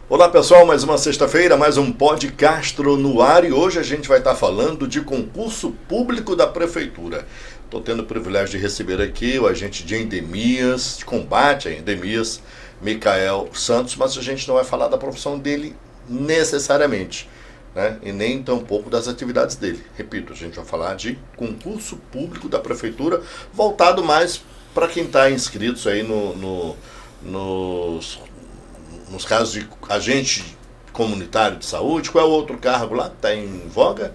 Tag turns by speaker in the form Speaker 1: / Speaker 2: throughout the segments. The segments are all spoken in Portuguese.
Speaker 1: Olá pessoal, mais uma sexta-feira, mais um Podcastro no ar e hoje a gente vai estar falando de concurso público da Prefeitura. Estou tendo o privilégio de receber aqui o agente de endemias, de combate a endemias, Micael Santos, mas a gente não vai falar da profissão dele necessariamente, né? E nem tampouco das atividades dele. Repito, a gente vai falar de concurso público da Prefeitura, voltado mais para quem está inscrito aí nos casos de agente comunitário de saúde. Qual é o outro cargo lá que está em voga?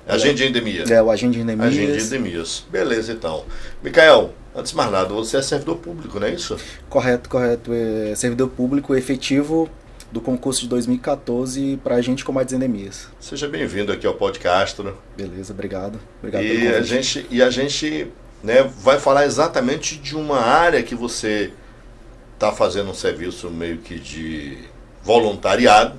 Speaker 1: Agente de endemias.
Speaker 2: O agente de endemias.
Speaker 1: Agente de endemias. Beleza, então. Micael, antes de mais nada, você é servidor público, não é isso?
Speaker 2: Correto. É servidor público efetivo do concurso de 2014 para agente de combate às endemias.
Speaker 1: Seja bem-vindo aqui ao Podcastro.
Speaker 2: Beleza, obrigado. Obrigado
Speaker 1: pelo convite. A gente vai falar exatamente de uma área que você está fazendo um serviço meio que de voluntariado,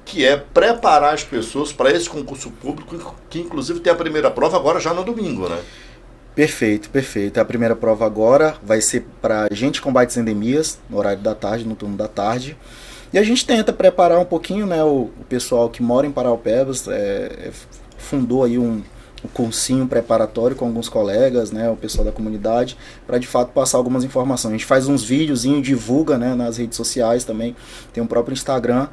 Speaker 1: que é preparar as pessoas para esse concurso público, que inclusive tem a primeira prova agora já no domingo, né?
Speaker 2: Perfeito. A primeira prova agora vai ser para agente de combate às endemias, no horário da tarde, no turno da tarde. E a gente tenta preparar um pouquinho, né, o pessoal que mora em Paraupebas, fundou aí um cursinho preparatório com alguns colegas, né, o pessoal da comunidade, para de fato passar algumas informações. A gente faz uns videozinhos, divulga, né, nas redes sociais também, tem o próprio Instagram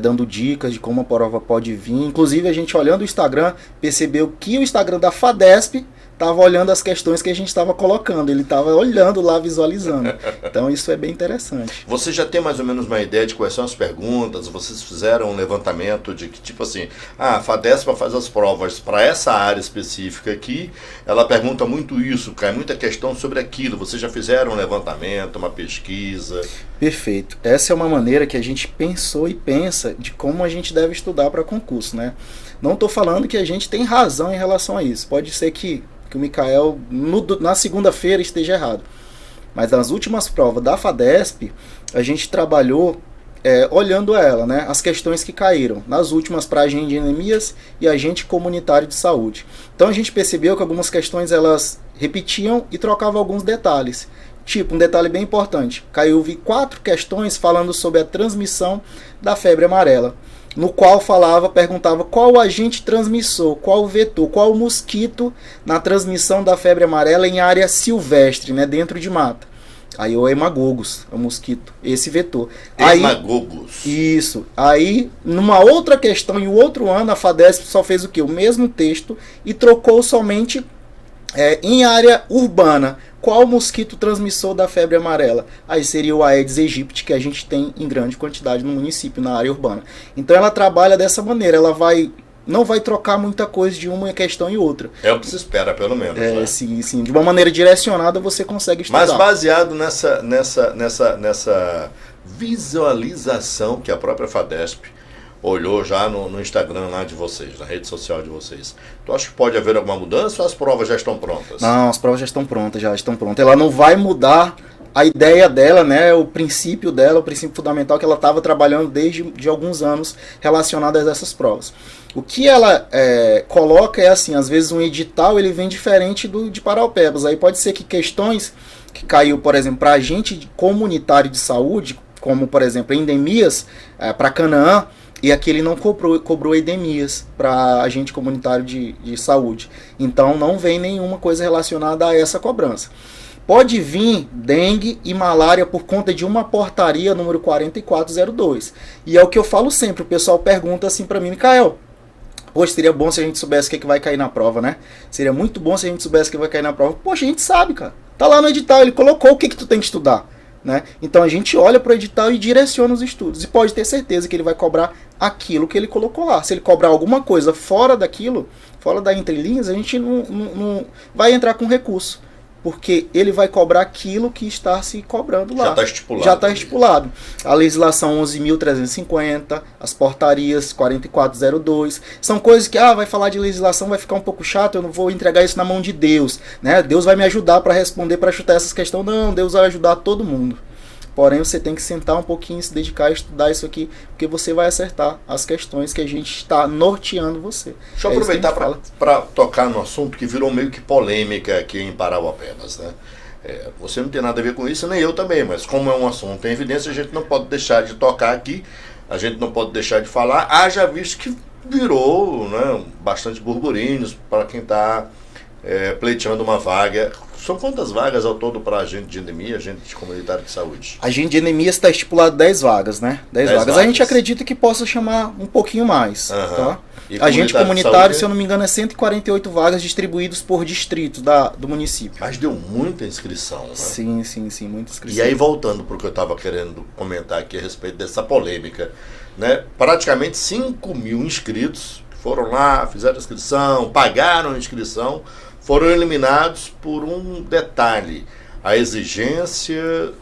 Speaker 2: dando dicas de como a prova pode vir. Inclusive a gente olhando o Instagram, percebeu que o Instagram da FADESP estava olhando as questões que a gente estava colocando, ele estava olhando lá, visualizando. Então isso é bem interessante.
Speaker 1: Você já tem mais ou menos uma ideia de quais são as perguntas? Vocês fizeram um levantamento de que, tipo assim, a FADESP faz as provas para essa área específica aqui, ela pergunta muito isso, cai muita questão sobre aquilo. Vocês já fizeram um levantamento, uma pesquisa?
Speaker 2: Perfeito. Essa é uma maneira que a gente pensou e pensa de como a gente deve estudar para concurso, né? Não estou falando que a gente tem razão em relação a isso. Pode ser que o Micael na segunda-feira esteja errado. Mas nas últimas provas da FADESP, a gente trabalhou olhando ela, né, as questões que caíram. Nas últimas para agente de endemias e agente comunitário de saúde. Então a gente percebeu que algumas questões elas repetiam e trocavam alguns detalhes. Tipo, um detalhe bem importante, caiu 4 questões falando sobre a transmissão da febre amarela, no qual perguntava qual agente transmissor, qual vetor, qual mosquito na transmissão da febre amarela em área silvestre, né, dentro de mata. Aí o hemagogos, é o mosquito, esse vetor.
Speaker 1: Hemagogos.
Speaker 2: Isso. Aí, numa outra questão, em outro ano, a FADESP só fez o quê? O mesmo texto e trocou somente em área urbana. Qual mosquito transmissor da febre amarela? Aí seria o Aedes aegypti, que a gente tem em grande quantidade no município, na área urbana. Então ela trabalha dessa maneira, ela não vai trocar muita coisa de uma questão e outra.
Speaker 1: É o que se espera, pelo menos. Né?
Speaker 2: Sim. De uma maneira direcionada você consegue estudar.
Speaker 1: Mas baseado nessa visualização que a própria FADESP olhou já no Instagram lá de vocês, na rede social de vocês. Tu acha que pode haver alguma mudança ou as provas já estão prontas?
Speaker 2: Não, as provas já estão prontas. Ela não vai mudar a ideia dela, né, o princípio dela, o princípio fundamental que ela estava trabalhando desde de alguns anos relacionadas a essas provas. O que ela coloca é assim, às vezes um edital ele vem diferente de Paraupebas. Aí pode ser que questões que caiu, por exemplo, para agente comunitário de saúde, como por exemplo endemias, para Canaã, e aqui ele não cobrou endemias para agente comunitário de saúde. Então não vem nenhuma coisa relacionada a essa cobrança. Pode vir dengue e malária por conta de uma portaria número 4402. E é o que eu falo sempre, o pessoal pergunta assim para mim, Micael, poxa, seria bom se a gente soubesse o que vai cair na prova, né? Seria muito bom se a gente soubesse o que vai cair na prova. Poxa, a gente sabe, cara. Tá lá no edital, ele colocou o que tu tem que estudar. Né? Então a gente olha para o edital e direciona os estudos. E pode ter certeza que ele vai cobrar aquilo que ele colocou lá. Se ele cobrar alguma coisa fora daquilo, fora da entrelinhas, a gente não vai entrar com recurso. Porque ele vai cobrar aquilo que está se cobrando lá.
Speaker 1: Já está
Speaker 2: estipulado. A legislação 11.350, as portarias 4402, são coisas que, vai falar de legislação, vai ficar um pouco chato, eu não vou entregar isso na mão de Deus. Né? Deus vai me ajudar para responder, para chutar essas questões. Não, Deus vai ajudar todo mundo. Porém, você tem que sentar um pouquinho, se dedicar a estudar isso aqui, porque você vai acertar as questões que a gente está norteando você.
Speaker 1: Deixa eu aproveitar para tocar no assunto que virou meio que polêmica aqui em Paraupebas, né? Você não tem nada a ver com isso, nem eu também, mas como é um assunto em evidência, a gente não pode deixar de tocar aqui a gente não pode deixar de falar, haja visto que virou, né, bastante burburinhos para quem está pleiteando uma vaga. São quantas vagas ao todo para agente de endemia, agente comunitário de saúde?
Speaker 2: Agente de endemias está estipulado 10 vagas, né? 10 vagas. A gente acredita que possa chamar um pouquinho mais, tá? Agente comunitário, se eu não me engano, é 148 vagas distribuídas por distrito do município.
Speaker 1: Mas deu muita inscrição, né?
Speaker 2: Sim, muita inscrição.
Speaker 1: E aí, voltando para o que eu estava querendo comentar aqui a respeito dessa polêmica, né? Praticamente 5 mil inscritos que foram lá, fizeram inscrição, pagaram a inscrição, foram eliminados por um detalhe: a exigência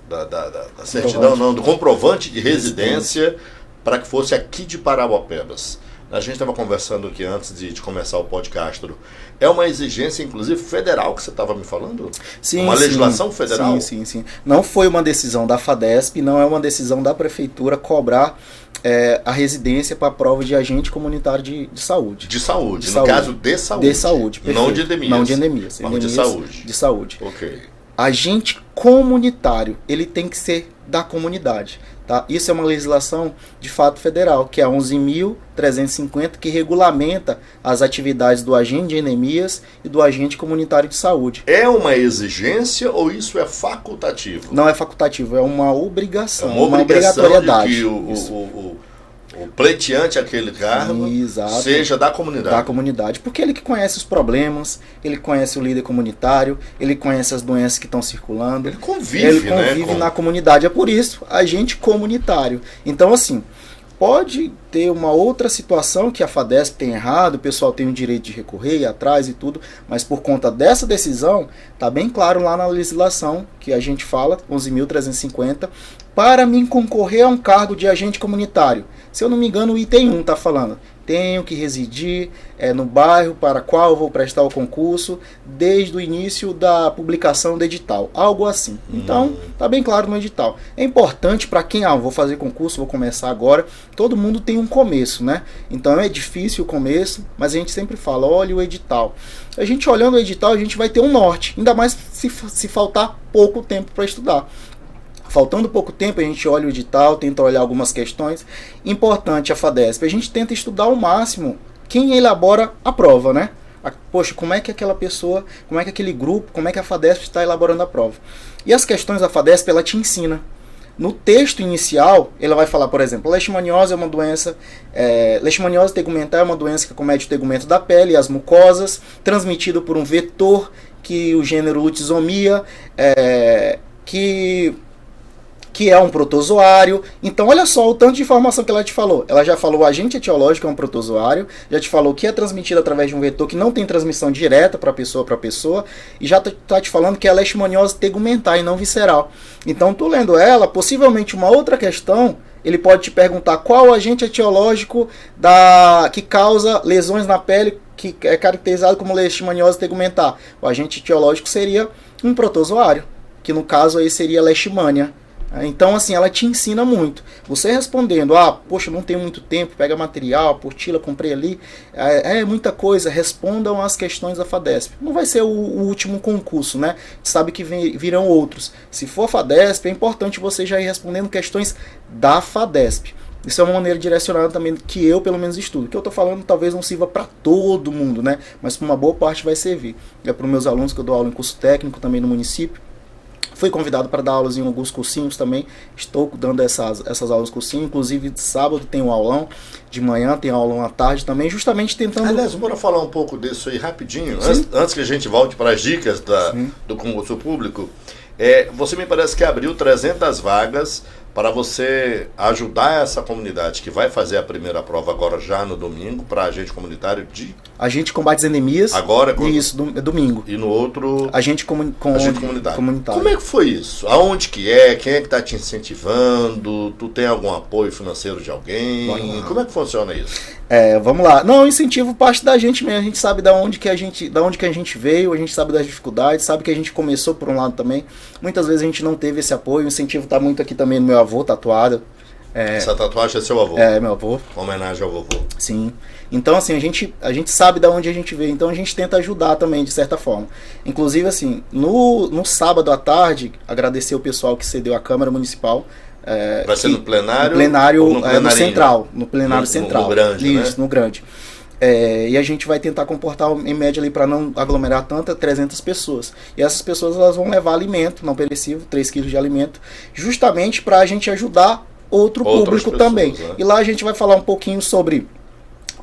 Speaker 1: da certidão, não, do comprovante de residência para que fosse aqui de Parauapebas. A gente estava conversando aqui antes de começar o podcast. É uma exigência, inclusive, federal que você estava me falando?
Speaker 2: Sim,
Speaker 1: uma legislação federal?
Speaker 2: Sim. Não foi uma decisão da FADESP, não é uma decisão da prefeitura cobrar a residência para a prova de agente comunitário de saúde.
Speaker 1: De saúde, no caso de saúde.
Speaker 2: De saúde, perfeito.
Speaker 1: Não de endemias.
Speaker 2: Não de endemias.
Speaker 1: Mas de saúde.
Speaker 2: De saúde.
Speaker 1: Ok.
Speaker 2: Agente comunitário, ele tem que ser da comunidade. Tá? Isso é uma legislação de fato federal, que é a 11.350, que regulamenta as atividades do agente de endemias e do agente comunitário de saúde.
Speaker 1: É uma exigência ou isso é facultativo?
Speaker 2: Não é facultativo, é uma obrigação,
Speaker 1: uma
Speaker 2: obrigatoriedade.
Speaker 1: De que o pleiteante aquele cargo seja da comunidade.
Speaker 2: Da comunidade, porque ele que conhece os problemas, ele conhece o líder comunitário, ele conhece as doenças que estão circulando.
Speaker 1: Ele convive
Speaker 2: na comunidade, é por isso agente comunitário. Então, assim, pode ter uma outra situação que a FADESP tem errado, o pessoal tem o direito de recorrer, ir atrás e tudo, mas por conta dessa decisão, está bem claro lá na legislação que a gente fala, 11.350, para mim concorrer a um cargo de agente comunitário. Se eu não me engano, o item 1 está falando: tenho que residir no bairro para qual eu vou prestar o concurso desde o início da publicação do edital, algo assim. Então, está bem claro no edital. É importante para quem, vou fazer concurso, vou começar agora, todo mundo tem um começo, né? Então é difícil o começo, mas a gente sempre fala, olha o edital. A gente olhando o edital, a gente vai ter um norte, ainda mais se faltar pouco tempo para estudar. Faltando pouco tempo, a gente olha o edital, tenta olhar algumas questões. Importante a FADESP, a gente tenta estudar ao máximo quem elabora a prova, né? Poxa, como é que aquela pessoa, como é que aquele grupo, como é que a FADESP está elaborando a prova? E as questões da FADESP, ela te ensina. No texto inicial, ela vai falar, por exemplo, leishmaniose é uma doença, leishmaniose tegumentar é uma doença que acomete o tegumento da pele e as mucosas, transmitido por um vetor, que o gênero Lutisomia, que é um protozoário. Então olha só o tanto de informação que ela te falou. Ela já falou o agente etiológico é um protozoário, já te falou que é transmitido através de um vetor que não tem transmissão direta para pessoa, e já tá te falando que é leishmaniose tegumentar e não visceral. Então tu lendo ela, possivelmente uma outra questão, ele pode te perguntar qual o agente etiológico que causa lesões na pele, que é caracterizado como leishmaniose tegumentar. O agente etiológico seria um protozoário, que no caso aí seria leishmania. Então, assim, ela te ensina muito. Você respondendo, poxa, não tenho muito tempo, pega material, apostila, comprei ali, muita coisa, respondam as questões da FADESP. Não vai ser o último concurso, né? Sabe que virão outros. Se for FADESP, é importante você já ir respondendo questões da FADESP. Isso é uma maneira direcionada também que eu, pelo menos, estudo. O que eu estou falando talvez não sirva para todo mundo, né? Mas para uma boa parte vai servir. É para os meus alunos, que eu dou aula em curso técnico também no município. Fui convidado para dar aulas em alguns cursinhos também. Estou dando essas aulas cursinho. Inclusive, sábado tem um aulão. De manhã tem aulão à tarde também. Justamente tentando...
Speaker 1: Aliás, bora falar um pouco disso aí rapidinho. Antes que a gente volte para as dicas do concurso público. Você me parece que abriu 300 vagas para você ajudar essa comunidade que vai fazer a primeira prova agora já no domingo, para agente comunitário de...
Speaker 2: Agente combate as endemias.
Speaker 1: Agora?
Speaker 2: Isso, domingo.
Speaker 1: E no outro...
Speaker 2: Agente comunitário.
Speaker 1: Como é que foi isso? Aonde que é? Quem é que está te incentivando? Tu tem algum apoio financeiro de alguém? Como é que funciona isso?
Speaker 2: Vamos lá. Não, o incentivo parte da gente mesmo. A gente sabe da onde que a gente veio, a gente sabe das dificuldades, sabe que a gente começou por um lado também. Muitas vezes a gente não teve esse apoio. O incentivo está muito aqui também no meu avô, tatuado.
Speaker 1: Essa tatuagem é seu avô?
Speaker 2: É, meu avô.
Speaker 1: Homenagem ao vovô.
Speaker 2: Sim. Então, assim, a gente sabe de onde a gente veio, então a gente tenta ajudar também, de certa forma. Inclusive, assim, no sábado à tarde, agradecer o pessoal que cedeu a Câmara Municipal,
Speaker 1: Vai ser no plenário?
Speaker 2: No plenário, no central.
Speaker 1: No grande,
Speaker 2: isso, no grande. E a gente vai tentar comportar em média ali para não aglomerar 300 pessoas. E essas pessoas elas vão levar alimento não perecível, 3 quilos de alimento, justamente para a gente ajudar outras público pessoas, também. Né? E lá a gente vai falar um pouquinho sobre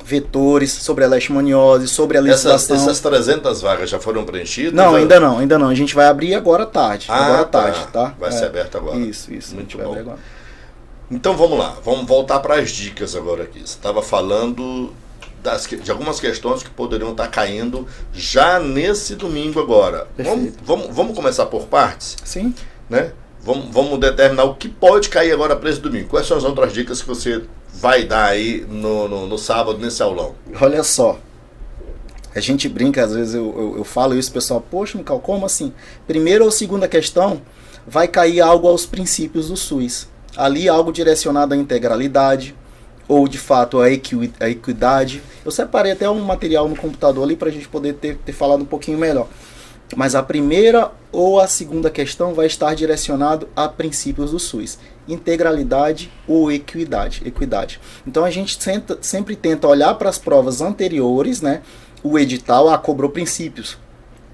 Speaker 2: vetores, sobre a leishmaniose, sobre a legislação.
Speaker 1: Essas 300 vagas já foram preenchidas?
Speaker 2: Não, ainda não. A gente vai abrir agora à tarde. Tá?
Speaker 1: Vai ser aberto agora.
Speaker 2: Isso.
Speaker 1: Muito bom. Então vamos lá, vamos voltar para as dicas agora aqui. Você estava falando de algumas questões que poderiam estar caindo já nesse domingo agora. Vamos começar por partes?
Speaker 2: Sim.
Speaker 1: Né? Vamos determinar o que pode cair agora para esse domingo. Quais são as outras dicas que você vai dar aí no sábado, nesse aulão?
Speaker 2: Olha só, a gente brinca, às vezes eu falo isso, pessoal, poxa, Mical, como assim? Primeira ou segunda questão, vai cair algo aos princípios do SUS. Ali algo direcionado à integralidade, ou de fato à equidade. Eu separei até um material no computador ali para a gente poder ter falado um pouquinho melhor. Mas a primeira ou a segunda questão vai estar direcionado a princípios do SUS. Integralidade ou equidade. Então a gente sempre tenta olhar para as provas anteriores, né? O edital cobrou princípios.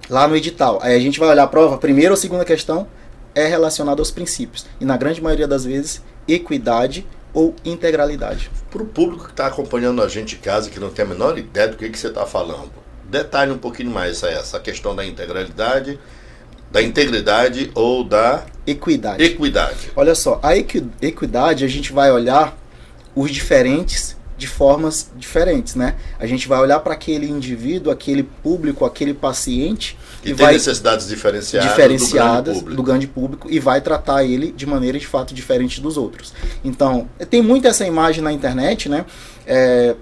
Speaker 2: Lá no edital. Aí a gente vai olhar a prova, a primeira ou segunda questão é relacionada aos princípios. E na grande maioria das vezes, equidade ou integralidade.
Speaker 1: Para o público que está acompanhando a gente em casa, que não tem a menor ideia do que você está falando, detalhe um pouquinho mais essa questão da integralidade, da integridade ou da equidade.
Speaker 2: Olha só, a equidade a gente vai olhar os diferentes de formas diferentes, né? A gente vai olhar para aquele indivíduo, aquele público, aquele paciente
Speaker 1: que tem necessidades diferenciadas
Speaker 2: do grande público e vai tratar ele de maneira de fato diferente dos outros. Então, tem muito essa imagem na internet, né?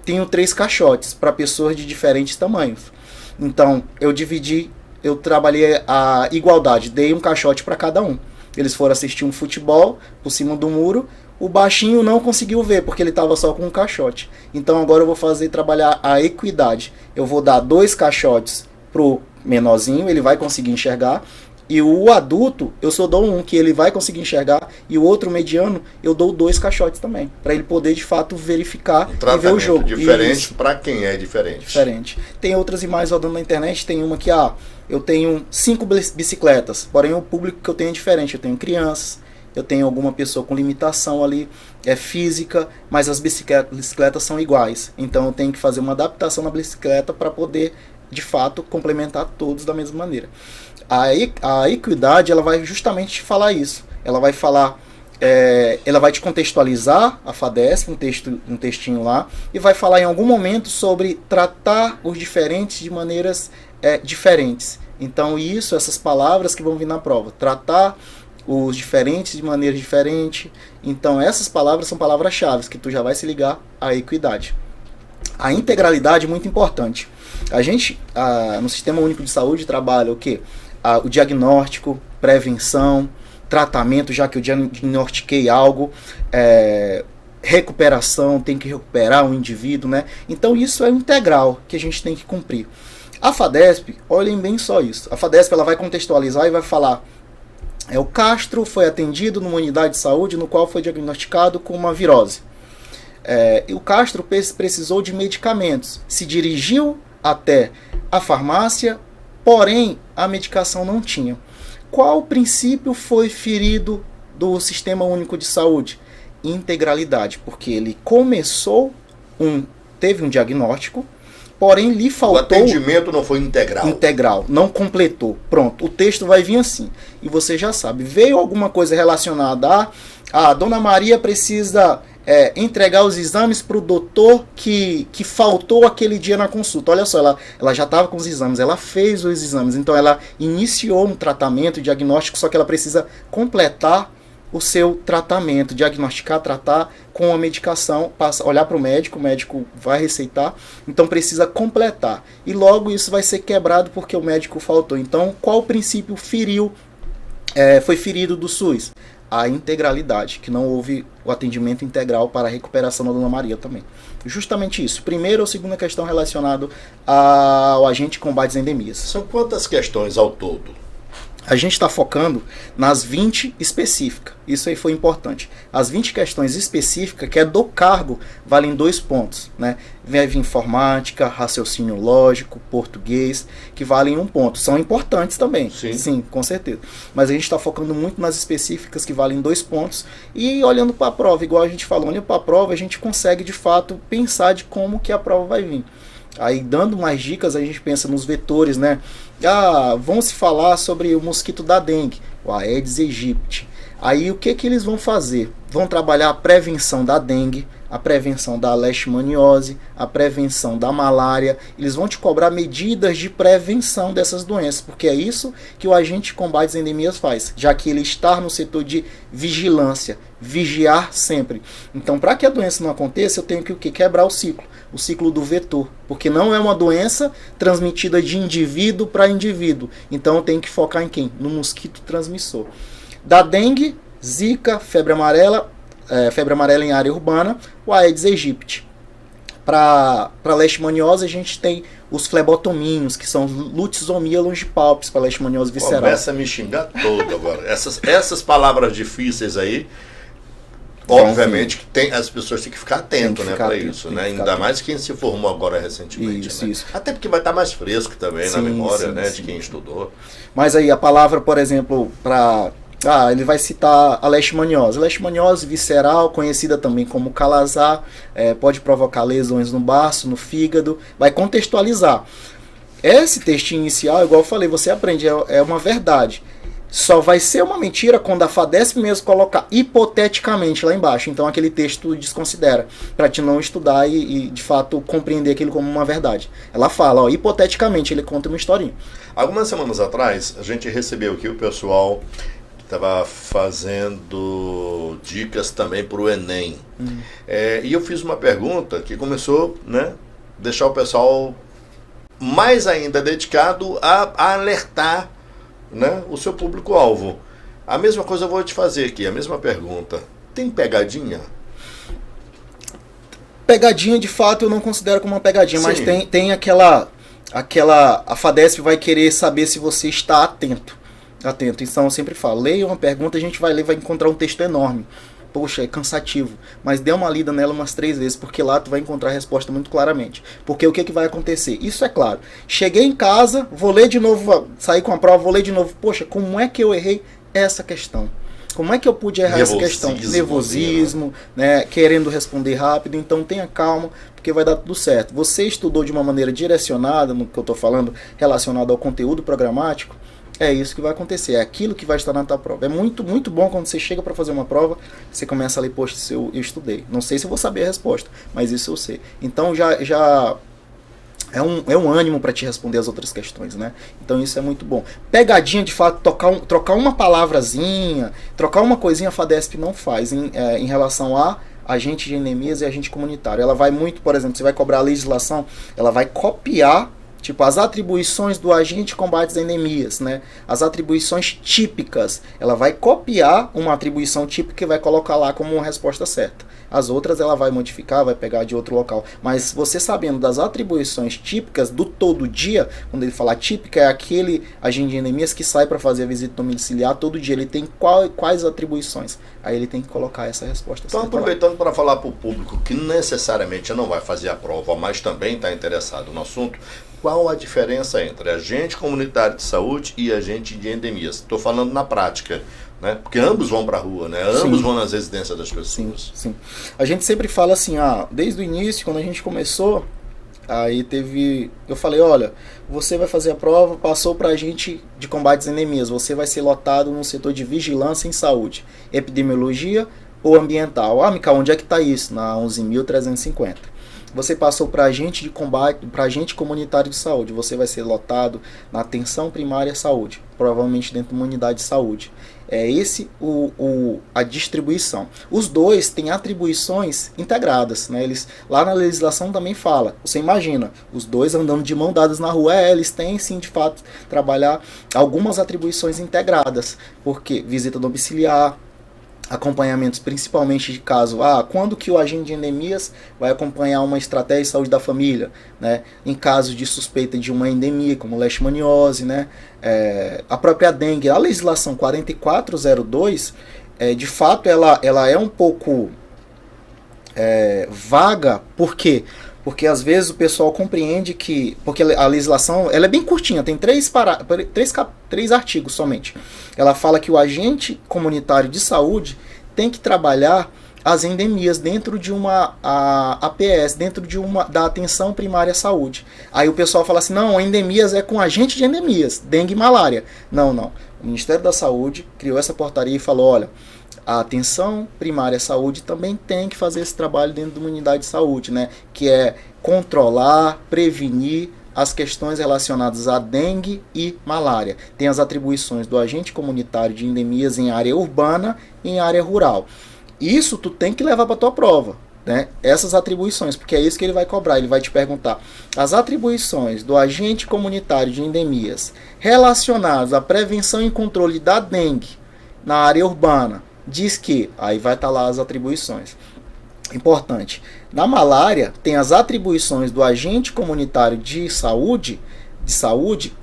Speaker 2: Tenho 3 caixotes para pessoas de diferentes tamanhos. Então, eu trabalhei a igualdade, dei um caixote para cada um. Eles foram assistir um futebol por cima do muro, o baixinho não conseguiu ver, porque ele estava só com um caixote. Então agora eu vou trabalhar a equidade. Eu vou dar 2 caixotes pro menorzinho, ele vai conseguir enxergar. E o adulto, eu só dou um que ele vai conseguir enxergar. E o outro mediano, eu dou 2 caixotes também. Para ele poder, de fato, verificar e ver o jogo.
Speaker 1: Diferente para quem é diferente.
Speaker 2: Tem outras imagens rodando na internet. Tem uma que, eu tenho 5 bicicletas. Porém, o público que eu tenho é diferente. Eu tenho crianças, eu tenho alguma pessoa com limitação ali, física, mas as bicicletas são iguais. Então, eu tenho que fazer uma adaptação na bicicleta para poder, de fato, complementar todos da mesma maneira. A equidade, ela vai justamente falar isso. Ela vai falar, ela vai te contextualizar a FADESP, um textinho lá, e vai falar em algum momento sobre tratar os diferentes de maneiras diferentes. Então, essas palavras que vão vir na prova. Tratar os diferentes de maneira diferente. Então, essas palavras são palavras-chave que tu já vai se ligar à equidade. A integralidade é muito importante. A gente, no Sistema Único de Saúde, trabalha o quê? O diagnóstico, prevenção, tratamento, já que eu diagnostiquei algo, recuperação, tem que recuperar o indivíduo, né? Então isso é integral que a gente tem que cumprir. A FADESP, olhem bem só isso. A FADESP ela vai contextualizar e vai falar: o Castro foi atendido numa unidade de saúde no qual foi diagnosticado com uma virose. E o Castro precisou de medicamentos, se dirigiu até a farmácia, porém a medicação não tinha. Qual princípio foi ferido do Sistema Único de Saúde? Integralidade, porque ele teve um diagnóstico, porém lhe faltou...
Speaker 1: O atendimento não foi integral.
Speaker 2: Integral, não completou. Pronto, o texto vai vir assim. E você já sabe, veio alguma coisa relacionada a Dona Maria precisa entregar os exames para o doutor que faltou aquele dia na consulta. Olha só, ela já estava com os exames, ela fez os exames, então ela iniciou um tratamento, diagnóstico, só que ela precisa completar o seu tratamento, diagnosticar, tratar com a medicação, olhar para o médico vai receitar, então precisa completar. E logo isso vai ser quebrado porque o médico faltou. Então, qual princípio foi ferido do SUS? A integralidade, que não houve o atendimento integral para a recuperação da Dona Maria também. Justamente isso. Primeira ou segunda questão relacionada ao agente de combate às endemias.
Speaker 1: São quantas questões ao todo?
Speaker 2: A gente está focando nas 20 específicas. Isso aí foi importante. As 20 questões específicas, que é do cargo, valem 2 pontos. Né? Vai vir informática, raciocínio lógico, português, que valem 1 ponto. São importantes também. Sim, com certeza. Mas a gente está focando muito nas específicas, que valem 2 pontos. E olhando para a prova, igual a gente falou, olhando para a prova, a gente consegue, de fato, pensar de como que a prova vai vir. Aí, dando mais dicas, a gente pensa nos vetores, né? Vão se falar sobre o mosquito da dengue, o Aedes aegypti. Aí, o que eles vão fazer? Vão trabalhar a prevenção da dengue, a prevenção da leishmaniose, a prevenção da malária. Eles vão te cobrar medidas de prevenção dessas doenças, porque é isso que o agente de combate às endemias faz, já que ele está no setor de vigilância, vigiar sempre. Então, para que a doença não aconteça, eu tenho que o quê? Quebrar o ciclo do vetor, porque não é uma doença transmitida de indivíduo para indivíduo. Então, eu tenho que focar em quem? No mosquito transmissor. Da dengue, zika, febre amarela em área urbana, o Aedes aegypti. Para leishmaniose, a gente tem os flebotominhos, que são Lutzomia longipalpis, para leishmaniose visceral.
Speaker 1: Começa a me xingar todo agora. Essas palavras difíceis aí, obviamente que as pessoas têm que ficar atentas, né, para isso, né? Ainda mais quem se formou agora recentemente.
Speaker 2: Isso,
Speaker 1: né?
Speaker 2: isso.
Speaker 1: Até porque vai estar mais fresco também na memória, né, de quem estudou.
Speaker 2: Mas aí a palavra, por exemplo, para... ele vai citar a leishmaniose. Leishmaniose visceral, conhecida também como calazar, pode provocar lesões no baço, no fígado, vai contextualizar. Esse textinho inicial, igual eu falei, você aprende, é uma verdade. Só vai ser uma mentira quando a FADESP mesmo colocar hipoteticamente lá embaixo. Então aquele texto desconsidera, para te não estudar e de fato compreender aquilo como uma verdade. Ela fala, hipoteticamente, ele conta uma historinha.
Speaker 1: Algumas semanas atrás, a gente recebeu aqui o pessoal estava fazendo dicas também para o Enem. E eu fiz uma pergunta que começou, né, deixar o pessoal mais ainda dedicado a alertar, né, o seu público-alvo. A mesma coisa eu vou te fazer aqui, a mesma pergunta. Tem pegadinha?
Speaker 2: Pegadinha, de fato, eu não considero como uma pegadinha,
Speaker 1: Sim.
Speaker 2: mas tem aquela... A FADESP vai querer saber se você está atento. Então eu sempre falo, leia uma pergunta, a gente vai ler, vai encontrar um texto enorme. Poxa, é cansativo, mas dê uma lida nela umas 3 vezes, porque lá tu vai encontrar a resposta muito claramente. Porque o que vai acontecer? Isso é claro. Cheguei em casa, vou ler de novo, sair com a prova, vou ler de novo. Poxa, como é que eu errei essa questão? Como é que eu pude errar essa questão? Nervosismo, né? Querendo responder rápido. Então tenha calma, porque vai dar tudo certo. Você estudou de uma maneira direcionada, no que eu estou falando, relacionado ao conteúdo programático, é isso que vai acontecer, é aquilo que vai estar na tua prova. É muito, muito bom quando você chega para fazer uma prova, você começa a ler, poxa, eu estudei. Não sei se eu vou saber a resposta, mas isso eu sei. Então já é um ânimo para te responder as outras questões, né? Então isso é muito bom. Pegadinha, de fato, trocar uma palavrazinha, trocar uma coisinha, a FADESP não faz em relação a agente de endemias e agente comunitário. Ela vai muito, por exemplo, você vai cobrar a legislação, ela vai copiar tipo as atribuições do agente de combate às endemias, né? As atribuições típicas, ela vai copiar uma atribuição típica e vai colocar lá como uma resposta certa. As outras ela vai modificar, vai pegar de outro local. Mas você sabendo das atribuições típicas do todo dia, quando ele fala típica, é aquele agente de endemias que sai para fazer a visita domiciliar todo dia. Ele tem quais atribuições? Aí ele tem que colocar essa resposta
Speaker 1: então,
Speaker 2: certa.
Speaker 1: Aproveitando para falar para o público que necessariamente não vai fazer a prova, mas também está interessado no assunto, qual a diferença entre agente comunitário de saúde e agente de endemias? Estou falando na prática, né? Porque ambos vão para a rua, né? Ambos vão nas residências das pessoas.
Speaker 2: Sim. A gente sempre fala assim, desde o início, quando a gente começou, aí eu falei, olha, você vai fazer a prova, passou para agente de combate às endemias, você vai ser lotado no setor de vigilância em saúde, epidemiologia ou ambiental. Mica, onde é que está isso? Na 11.350. Você passou para agente de combate, para agente comunitário de saúde, você vai ser lotado na atenção primária à saúde, provavelmente dentro de uma unidade de saúde. É esse a distribuição. Os dois têm atribuições integradas, né? Eles, lá na legislação também fala, você imagina, os dois andando de mão dadas na rua, eles têm sim de fato trabalhar algumas atribuições integradas, porque visita domiciliar, acompanhamentos principalmente de caso, quando que o agente de endemias vai acompanhar uma estratégia de saúde da família, né? Em caso de suspeita de uma endemia, como leishmaniose, né? A própria dengue, a legislação 4402, de fato ela é um pouco vaga, por quê? Porque às vezes o pessoal compreende que... Porque a legislação ela é bem curtinha, tem três artigos somente. Ela fala que o agente comunitário de saúde tem que trabalhar as endemias dentro de uma APS, dentro da atenção primária à saúde. Aí o pessoal fala assim, não, endemias é com agente de endemias, dengue e malária. Não. O Ministério da Saúde criou essa portaria e falou, olha, a atenção primária à saúde também tem que fazer esse trabalho dentro de uma unidade de saúde, né? Que é controlar, prevenir as questões relacionadas à dengue e malária. Tem as atribuições do agente comunitário de endemias em área urbana e em área rural. Isso tu tem que levar para tua prova, né? Essas atribuições, porque é isso que ele vai cobrar. Ele vai te perguntar as atribuições do agente comunitário de endemias relacionadas à prevenção e controle da dengue na área urbana. Diz que, aí vai estar lá as atribuições. Importante. Na malária, tem as atribuições do agente comunitário de saúde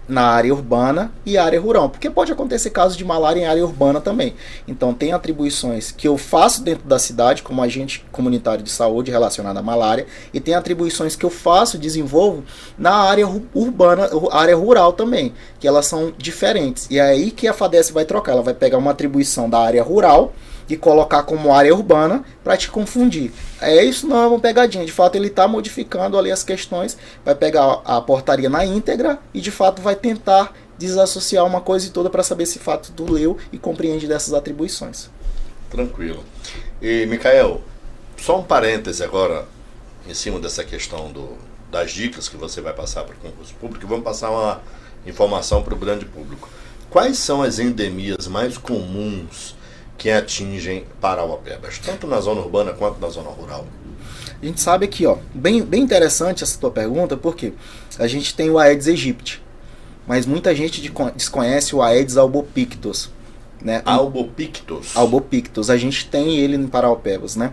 Speaker 2: na área urbana e área rural. Porque pode acontecer casos de malária em área urbana também. Então, tem atribuições que eu faço dentro da cidade, como agente comunitário de saúde relacionado à malária, e tem atribuições que eu faço, desenvolvo na área urbana, área rural também, que elas são diferentes. E é aí que a FADESE vai trocar. Ela vai pegar uma atribuição da área rural e colocar como área urbana para te confundir. Isso não é uma pegadinha, de fato ele está modificando ali as questões, vai pegar a portaria na íntegra e de fato vai tentar desassociar uma coisa e toda para saber se fato tu leu e compreende dessas atribuições.
Speaker 1: Tranquilo. E Micael, só um parêntese agora em cima dessa questão das dicas que você vai passar para o concurso público, e vamos passar uma informação para o grande público. Quais são as endemias mais comuns que atingem Parauapebas, tanto na zona urbana quanto na zona rural?
Speaker 2: A gente sabe aqui, bem interessante essa tua pergunta, porque a gente tem o Aedes aegypti, mas muita gente desconhece o Aedes albopictus, né? Albopictus, a gente tem ele em Parauapebas, né?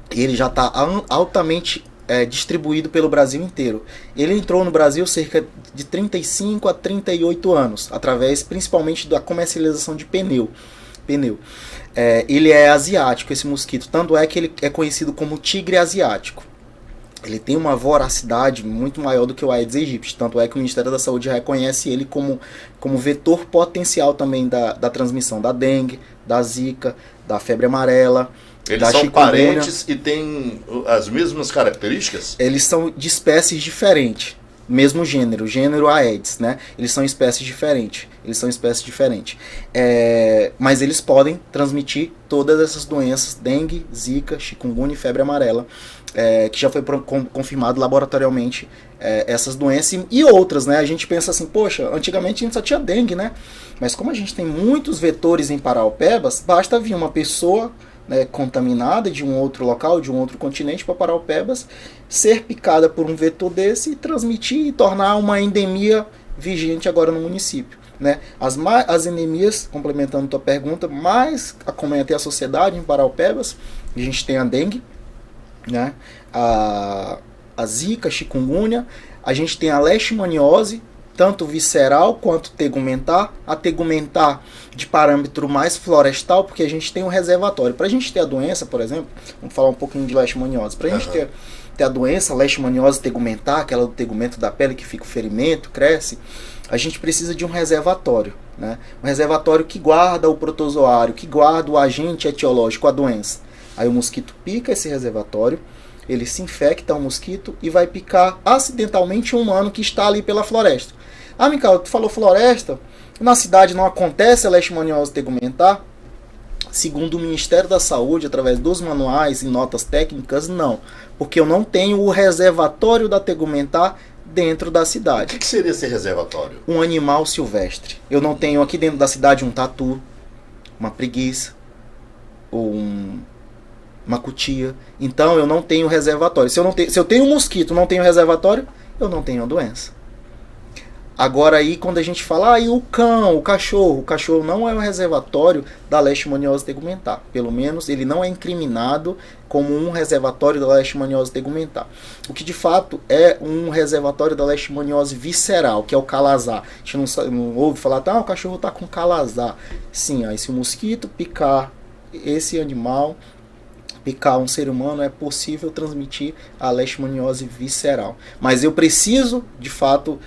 Speaker 2: Ele já está altamente distribuído pelo Brasil inteiro. Ele entrou no Brasil cerca de 35 a 38 anos, através principalmente da comercialização de pneu. Ele é asiático, esse mosquito, tanto é que ele é conhecido como tigre asiático. Ele tem uma voracidade muito maior do que o Aedes aegypti, tanto é que o Ministério da Saúde reconhece ele como vetor potencial também da transmissão da dengue, da zika, da febre amarela.
Speaker 1: Eles são parentes e têm as mesmas características?
Speaker 2: Eles são de espécies diferentes. Mesmo gênero Aedes, né? Eles são espécies diferentes. Mas eles podem transmitir todas essas doenças, dengue, zika, chikungunya e febre amarela, que já foi confirmado laboratorialmente essas doenças e outras, né? A gente pensa assim, poxa, antigamente a gente só tinha dengue, né? Mas como a gente tem muitos vetores em Parauapebas, basta vir uma pessoa, né, contaminada de um outro local, de um outro continente para Parauapebas, ser picada por um vetor desse e transmitir e tornar uma endemia vigente agora no município, né? As endemias, complementando tua pergunta, mais acometem a sociedade em Parauapebas, a gente tem a dengue, né? A zika, chikungunya, a gente tem a leishmaniose, tanto visceral quanto tegumentar. A tegumentar de parâmetro mais florestal, porque a gente tem um reservatório. Para a gente ter a doença, por exemplo, vamos falar um pouquinho de leishmaniose. Para a gente ter a doença, leishmaniose tegumentar, aquela do tegumento da pele que fica o ferimento, cresce, a gente precisa de um reservatório, né? Um reservatório que guarda o protozoário, que guarda o agente etiológico, a doença. Aí o mosquito pica esse reservatório, ele se infecta ao mosquito e vai picar acidentalmente um humano que está ali pela floresta. Micael, tu falou floresta, na cidade não acontece a leishmaniose tegumentar? Segundo o Ministério da Saúde, através dos manuais e notas técnicas, não. Porque eu não tenho o reservatório da tegumentar dentro da cidade.
Speaker 1: O que seria esse reservatório?
Speaker 2: Um animal silvestre. Eu não tenho aqui dentro da cidade um tatu, uma preguiça, ou uma cutia. Então eu não tenho reservatório. Se eu tenho um mosquito e não tenho reservatório, eu não tenho a doença. Agora aí, quando a gente fala, e o cão, o cachorro não é um reservatório da leishmaniose tegumentar. Pelo menos ele não é incriminado como um reservatório da leishmaniose tegumentar. O que de fato é um reservatório da leishmaniose visceral, que é o calazar. A gente não ouve falar, o cachorro está com calazar. Sim, aí se o mosquito picar esse animal, picar um ser humano, é possível transmitir a leishmaniose visceral. Mas eu preciso, de fato,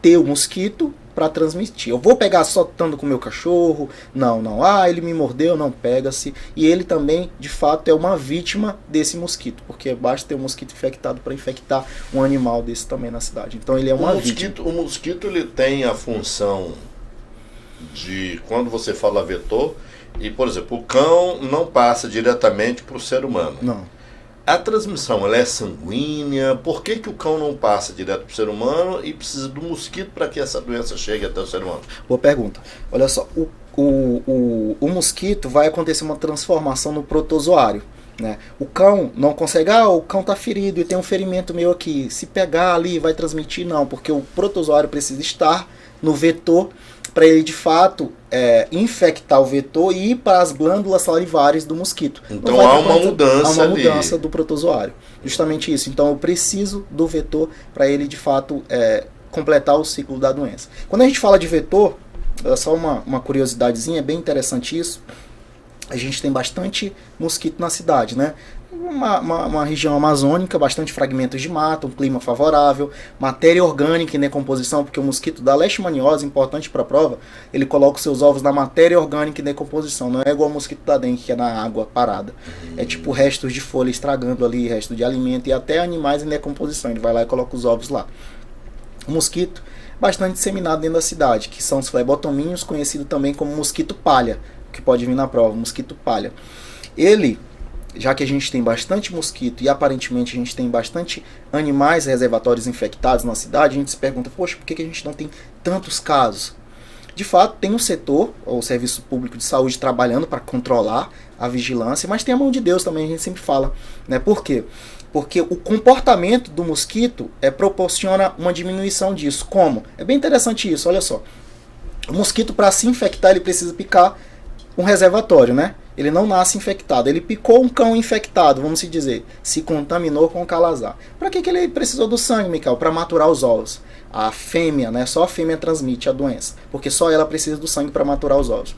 Speaker 2: ter o mosquito para transmitir. Eu vou pegar só estando com o meu cachorro? Não. Ele me mordeu, não, pega-se. E ele também, de fato, é uma vítima desse mosquito, porque basta ter um mosquito infectado para infectar um animal desse também na cidade. Então ele é uma vítima.
Speaker 1: O mosquito ele tem a função de, quando você fala vetor, e, por exemplo, o cão não passa diretamente para o ser humano.
Speaker 2: Não.
Speaker 1: A transmissão, ela é sanguínea? Por que o cão não passa direto para o ser humano e precisa do mosquito para que essa doença chegue até o ser humano?
Speaker 2: Boa pergunta. Olha só, o mosquito vai acontecer uma transformação no protozoário, né? O cão não consegue, o cão está ferido e tem um ferimento meu aqui. Se pegar ali, vai transmitir? Não, porque o protozoário precisa estar no vetor para ele de fato infectar o vetor e ir para as glândulas salivares do mosquito.
Speaker 1: Então há uma mudança ali.
Speaker 2: Há uma mudança do protozoário. Justamente isso. Então eu preciso do vetor para ele de fato completar o ciclo da doença. Quando a gente fala de vetor, só uma curiosidadezinha, é bem interessante isso. A gente tem bastante mosquito na cidade, né? Uma região amazônica, bastante fragmentos de mata, um clima favorável, matéria orgânica em decomposição, porque o mosquito da leishmaniose, importante para a prova, ele coloca os seus ovos na matéria orgânica em decomposição, não é igual o mosquito da dengue, que é na água parada. É tipo restos de folha estragando ali, restos de alimento e até animais em decomposição, ele vai lá e coloca os ovos lá. O mosquito bastante disseminado dentro da cidade, que são os flebotomíneos, conhecido também como mosquito palha, que pode vir na prova, mosquito palha. Ele, já que a gente tem bastante mosquito e aparentemente a gente tem bastante animais reservatórios infectados na cidade, a gente se pergunta, poxa, por que a gente não tem tantos casos? De fato, tem um setor, o Serviço Público de Saúde, trabalhando para controlar a vigilância, mas tem a mão de Deus também, a gente sempre fala, né? Por quê? Porque o comportamento do mosquito proporciona uma diminuição disso. Como? É bem interessante isso, olha só. O mosquito, para se infectar, ele precisa picar um reservatório, né? Ele não nasce infectado. Ele picou um cão infectado, vamos dizer, se contaminou com o calazar. Para que ele precisou do sangue, Michael? Para maturar os ovos. A fêmea, né? Só a fêmea transmite a doença, porque só ela precisa do sangue para maturar os ovos.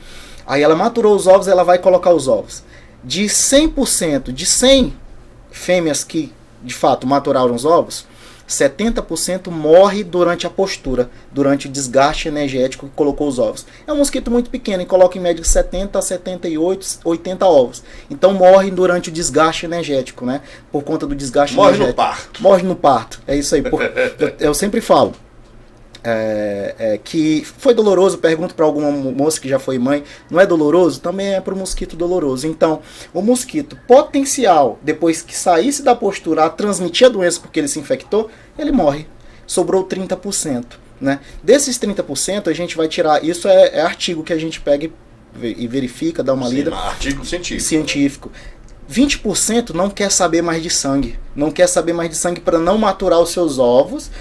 Speaker 2: Aí ela maturou os ovos, ela vai colocar os ovos. De 100%, de 100 fêmeas que de fato maturaram os ovos, 70% morre durante a postura, durante o desgaste energético que colocou os ovos. É um mosquito muito pequeno e coloca em média 70 a 78, 80 ovos. Então morre durante o desgaste energético, né? Por conta do desgaste energético.
Speaker 1: Morre no parto.
Speaker 2: Morre no parto, é isso aí. Eu sempre falo que foi doloroso, pergunto para alguma moça que já foi mãe, não é doloroso? Também é para o mosquito doloroso. Então, o mosquito potencial, depois que saísse da postura a transmitir a doença porque ele se infectou, ele morre. Sobrou 30%. Né? Desses 30%, a gente vai tirar, isso é artigo que a gente pega e verifica, dá uma lida.
Speaker 1: Artigo
Speaker 2: científico. 20% não quer saber mais de sangue. Não quer saber mais de sangue para não maturar os seus ovos,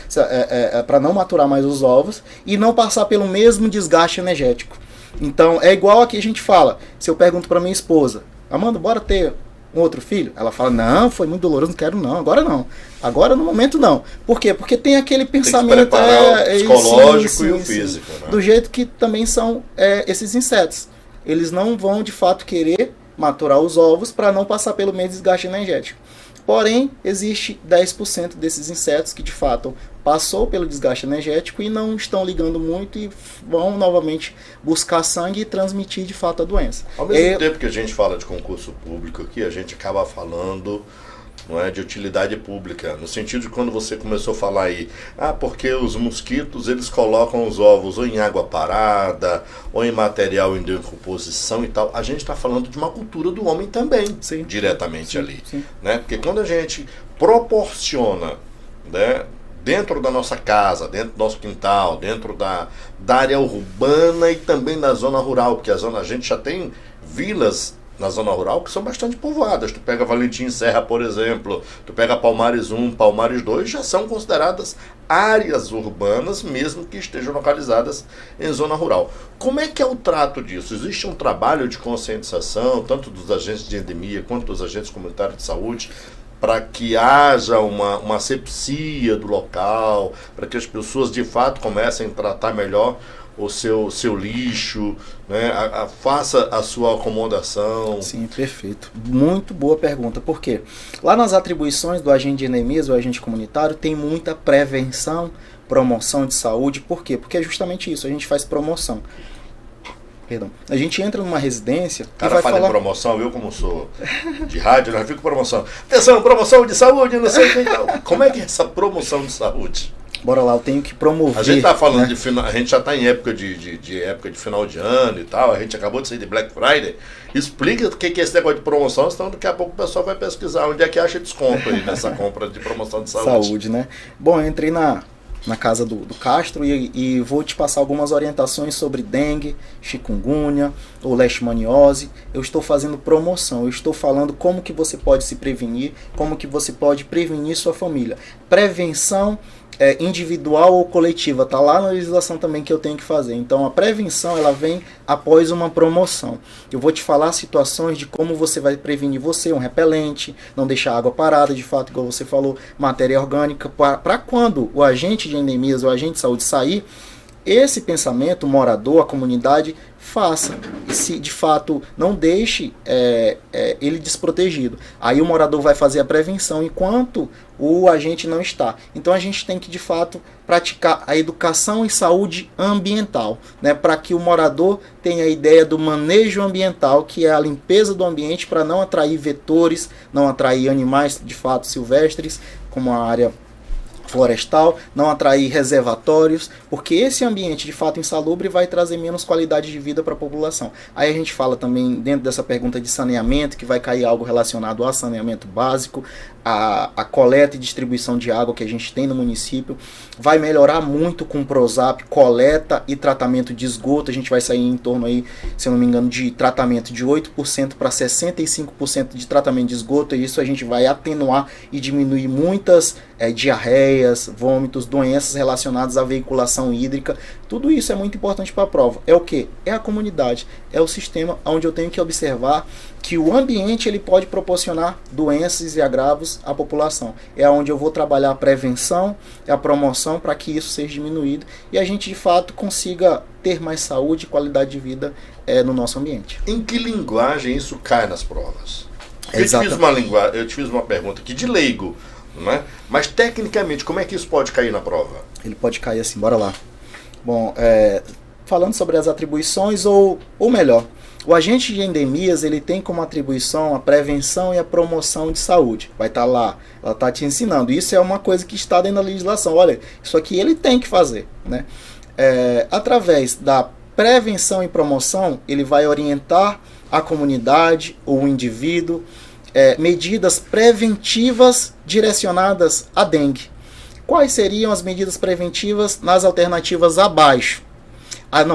Speaker 2: para não maturar mais os ovos e não passar pelo mesmo desgaste energético. Então, é igual aqui a gente fala. Se eu pergunto para minha esposa, Amanda, bora ter um outro filho? Ela fala, não, foi muito doloroso, não quero não, agora não. Agora no momento não. Por quê? Porque tem aquele pensamento
Speaker 1: o psicológico e o físico. Né?
Speaker 2: Do jeito que também são esses insetos. Eles não vão de fato querer maturar os ovos para não passar pelo meio desgaste energético. Porém, existe 10% desses insetos que de fato passou pelo desgaste energético e não estão ligando muito e vão novamente buscar sangue e transmitir de fato a doença.
Speaker 1: Ao mesmo tempo que a gente fala de concurso público aqui, a gente acaba falando, não é, de utilidade pública, no sentido de quando você começou a falar aí, porque os mosquitos eles colocam os ovos ou em água parada, ou em material em decomposição e tal, a gente está falando de uma cultura do homem também,
Speaker 2: sim,
Speaker 1: diretamente
Speaker 2: sim,
Speaker 1: ali,
Speaker 2: sim.
Speaker 1: Né? Porque quando a gente proporciona, né, dentro da nossa casa, dentro do nosso quintal, dentro da área urbana e também da zona rural, porque a gente já tem vilas na zona rural que são bastante povoadas. Tu pega Valentim Serra, por exemplo, tu pega Palmares 1, Palmares 2, já são consideradas áreas urbanas, mesmo que estejam localizadas em zona rural. Como é que é o trato disso? Existe um trabalho de conscientização, tanto dos agentes de endemia quanto dos agentes comunitários de saúde, para que haja uma asepsia do local, para que as pessoas de fato comecem a tratar melhor o seu lixo, né? Faça a sua acomodação.
Speaker 2: Sim, perfeito. Muito boa pergunta. Por quê? Lá nas atribuições do agente de endemias, o agente comunitário, tem muita prevenção, promoção de saúde. Por quê? Porque é justamente isso, a gente faz promoção. Perdão. A gente entra numa residência...
Speaker 1: O cara fala em promoção, eu como sou de rádio, eu fico promoção. Atenção, promoção de saúde, não sei o que e tal. Como é que é essa promoção de saúde?
Speaker 2: Bora lá, eu tenho que promover.
Speaker 1: A gente tá falando, né? A gente já está em época época de final de ano e tal, a gente acabou de sair de Black Friday. Explica o que é esse negócio de promoção, senão daqui a pouco o pessoal vai pesquisar onde é que acha desconto aí nessa compra de promoção de saúde.
Speaker 2: Saúde, né? Bom, eu entrei na casa do Castro e vou te passar algumas orientações sobre dengue, chikungunya ou leishmaniose. Eu estou fazendo promoção, eu estou falando como que você pode se prevenir, como que você pode prevenir sua família. Prevenção individual ou coletiva, tá lá na legislação também que eu tenho que fazer. Então a prevenção ela vem após uma promoção. Eu vou te falar situações de como você vai prevenir um repelente, não deixar água parada, de fato, igual você falou, matéria orgânica, para quando o agente de endemias, o agente de saúde sair, esse pensamento, o morador, a comunidade, faça. E se de fato não deixe ele desprotegido. Aí o morador vai fazer a prevenção enquanto o agente não está. Então a gente tem que de fato praticar a educação e saúde ambiental, né, para que o morador tenha a ideia do manejo ambiental, que é a limpeza do ambiente para não atrair vetores, não atrair animais de fato silvestres, como a área florestal, não atrair reservatórios, porque esse ambiente de fato insalubre vai trazer menos qualidade de vida para a população. Aí a gente fala também dentro dessa pergunta de saneamento, que vai cair algo relacionado a saneamento básico, a coleta e distribuição de água que a gente tem no município, vai melhorar muito com o Prozap, coleta e tratamento de esgoto. A gente vai sair em torno aí, se eu não me engano, de tratamento de 8% para 65% de tratamento de esgoto, e isso a gente vai atenuar e diminuir muitas diarreias, vômitos, doenças relacionadas à veiculação hídrica. Tudo isso é muito importante para a prova. É o que? É a comunidade, é o sistema onde eu tenho que observar que o ambiente ele pode proporcionar doenças e agravos à população. É onde eu vou trabalhar a prevenção e a promoção para que isso seja diminuído e a gente de fato consiga ter mais saúde e qualidade de vida no nosso ambiente.
Speaker 1: Em que linguagem isso cai nas provas? Eu te fiz uma pergunta aqui de leigo, não é? Mas tecnicamente, como é que isso pode cair na prova?
Speaker 2: Ele pode cair assim, bora lá. Bom, falando sobre as atribuições, ou melhor, o agente de endemias ele tem como atribuição a prevenção e a promoção de saúde. Vai estar lá, ela está te ensinando. Isso é uma coisa que está dentro da legislação. Olha, isso aqui ele tem que fazer, né? Através da prevenção e promoção, ele vai orientar a comunidade ou o indivíduo medidas preventivas direcionadas à dengue. Quais seriam as medidas preventivas nas alternativas abaixo?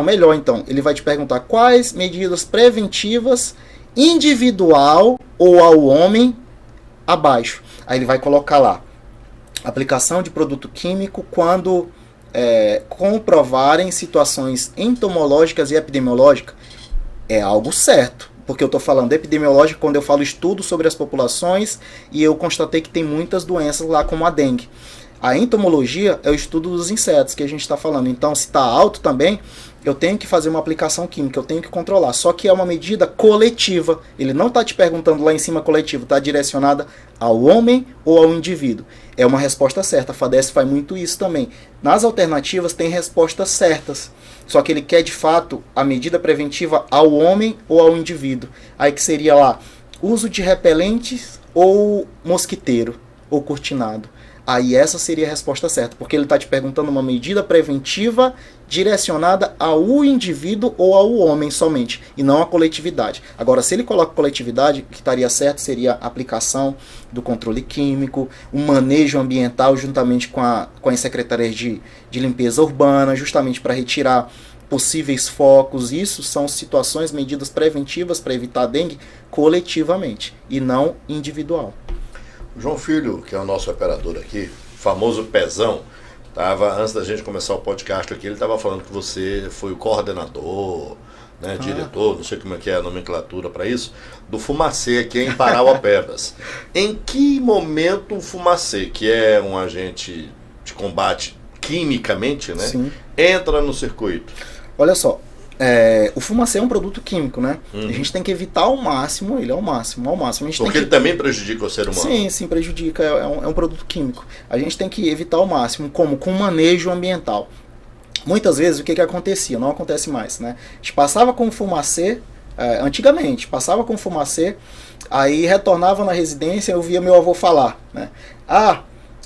Speaker 2: Melhor então, ele vai te perguntar quais medidas preventivas individual ou ao homem abaixo. Aí ele vai colocar lá, aplicação de produto químico quando comprovarem situações entomológicas e epidemiológicas. É algo certo, porque eu estou falando epidemiológico quando eu falo estudo sobre as populações e eu constatei que tem muitas doenças lá como a dengue. A entomologia é o estudo dos insetos que a gente está falando. Então, se está alto também, eu tenho que fazer uma aplicação química, eu tenho que controlar. Só que é uma medida coletiva. Ele não está te perguntando lá em cima coletivo, está direcionada ao homem ou ao indivíduo. É uma resposta certa. A FADESP faz muito isso também. Nas alternativas tem respostas certas. Só que ele quer de fato a medida preventiva ao homem ou ao indivíduo. Aí que seria lá, uso de repelentes ou mosquiteiro ou cortinado. Aí essa seria a resposta certa, porque ele está te perguntando uma medida preventiva direcionada ao indivíduo ou ao homem somente, e não à coletividade. Agora, se ele coloca coletividade, o que estaria certo seria a aplicação do controle químico, o manejo ambiental juntamente com as secretarias de limpeza urbana, justamente para retirar possíveis focos, isso são situações, medidas preventivas para evitar a dengue coletivamente e não individual.
Speaker 1: João Filho, que é o nosso operador aqui, famoso Pezão, antes da gente começar o podcast aqui, ele estava falando que você foi o coordenador, né, diretor, não sei como é que é a nomenclatura para isso, do Fumacê aqui em Parauapebas. Em que momento o Fumacê, que é um agente de combate quimicamente, né,
Speaker 2: Sim.
Speaker 1: entra no circuito?
Speaker 2: Olha só, o fumacê é um produto químico, né? A gente tem que evitar ao máximo ele, ao máximo. A gente
Speaker 1: Porque ele também prejudica o ser humano.
Speaker 2: Sim, prejudica, é um produto químico. A gente tem que evitar ao máximo, como? Com manejo ambiental. Muitas vezes o que acontecia? Não acontece mais, né? A gente passava com fumacê, antigamente, passava com fumacê, aí retornava na residência, eu via meu avô falar, né?